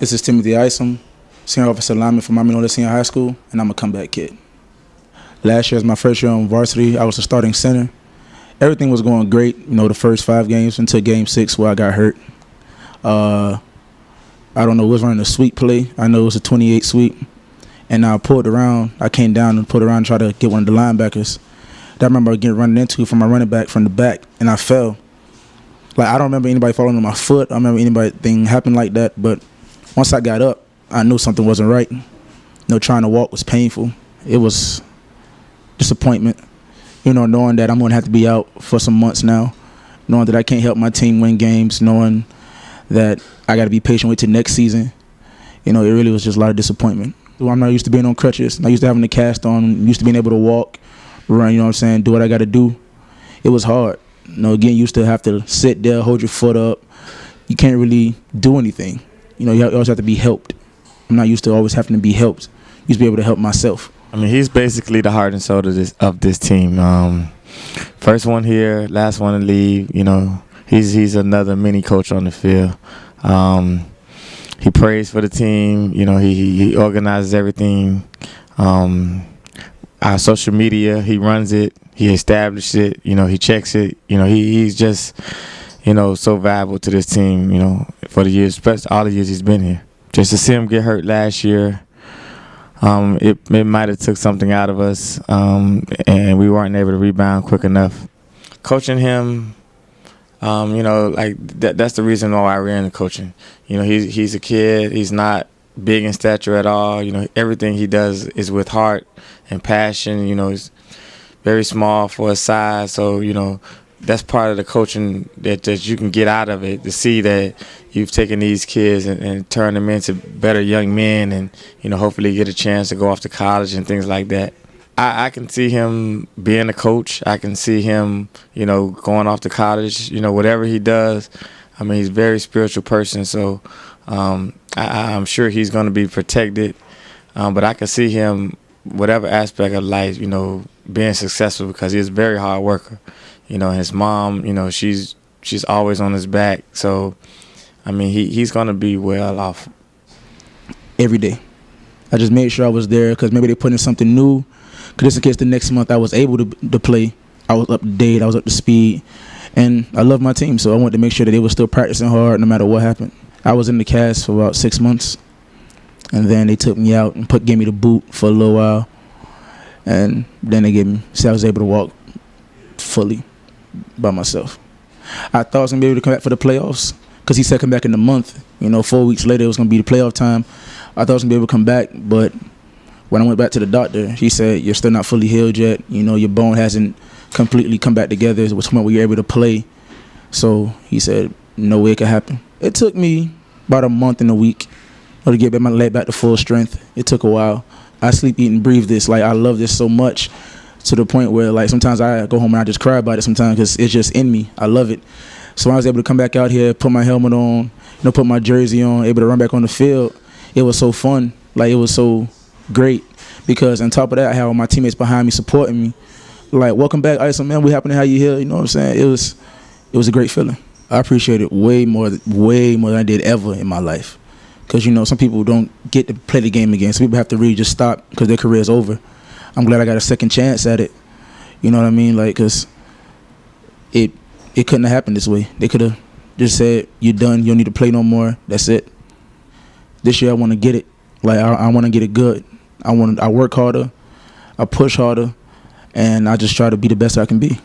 This is Timothy Isom, senior offensive lineman for Norland Center High School, and I'm a comeback kid. Last year was my first year on varsity. I was the starting center. Everything was going great, the first 5 games until game 6 where I got hurt. I don't know, was running a sweep play. I know it was a 28 sweep. And I pulled around. I came down and pulled around and tried to get one of the linebackers that I remember getting running into from my running back from the back, and I fell. Like, I don't remember anybody falling on my foot. I don't remember anything happened like that, but once I got up, I knew something wasn't right. Trying to walk was painful. It was disappointment, knowing that I'm going to have to be out for some months now, knowing that I can't help my team win games, knowing that I got to be patient with till next season. It really was just a lot of disappointment. I'm not used to being on crutches. I'm not used to having the cast on. I'm used to being able to walk, run, do what I got to do. It was hard. Getting used to have to sit there, hold your foot up. You can't really do anything. You always have to be helped. I'm not used to always having to be helped. I used to be able to help myself. I mean, he's basically the heart and soul of this team. First one here, last one to leave. He's another mini coach on the field. He prays for the team. He organizes everything. Our social media, he runs it. He established it. He checks it. He's just, so valuable to this team. For the years, especially all the years he's been here. Just to see him get hurt last year, it might have took something out of us, and we weren't able to rebound quick enough. Coaching him, that's the reason why I ran the coaching. He's a kid. He's not big in stature at all. Everything he does is with heart and passion. He's very small for his size, so that's part of the coaching that you can get out of it, to see that you've taken these kids and turned them into better young men, and hopefully get a chance to go off to college and things like that. I can see him being a coach. I can see him, going off to college, whatever he does. I mean, he's a very spiritual person, so I'm sure he's going to be protected. But I can see him, whatever aspect of life, being successful, because he's a very hard worker. His mom, she's always on his back. So, I mean, he's going to be well off. Every day. I just made sure I was there because maybe they put in something new. Because just in case the next month I was able to play, I was up to date, I was up to speed. And I love my team, so I wanted to make sure that they were still practicing hard no matter what happened. I was in the cast for about 6 months. And then they took me out and gave me the boot for a little while. And then they said I was able to walk fully by myself. I thought I was going to be able to come back for the playoffs because he said come back in a month. 4 weeks later it was going to be the playoff time. I thought I was going to be able to come back, but when I went back to the doctor, he said, you're still not fully healed yet. Your bone hasn't completely come back together. It was when we were able to play. So he said, no way it could happen. It took me about a month and a week to get my leg back to full strength. It took a while. I sleep, eat, and breathe this. I love this so much to the point where, sometimes I go home and I just cry about it sometimes because it's just in me. I love it. So when I was able to come back out here, put my helmet on, put my jersey on, able to run back on the field, it was so fun. It was so great because on top of that, I had all my teammates behind me supporting me. Welcome back, Isom, man. We happy to have you here. You know what I'm saying? It was a great feeling. I appreciate it way more than I did ever in my life. Because, some people don't get to play the game again. Some people have to really just stop because their career is over. I'm glad I got a second chance at it. You know what I mean? Because it couldn't have happened this way. They could have just said, you're done. You don't need to play no more. That's it. This year I want to get it. I want to get it good. I work harder. I push harder. And I just try to be the best I can be.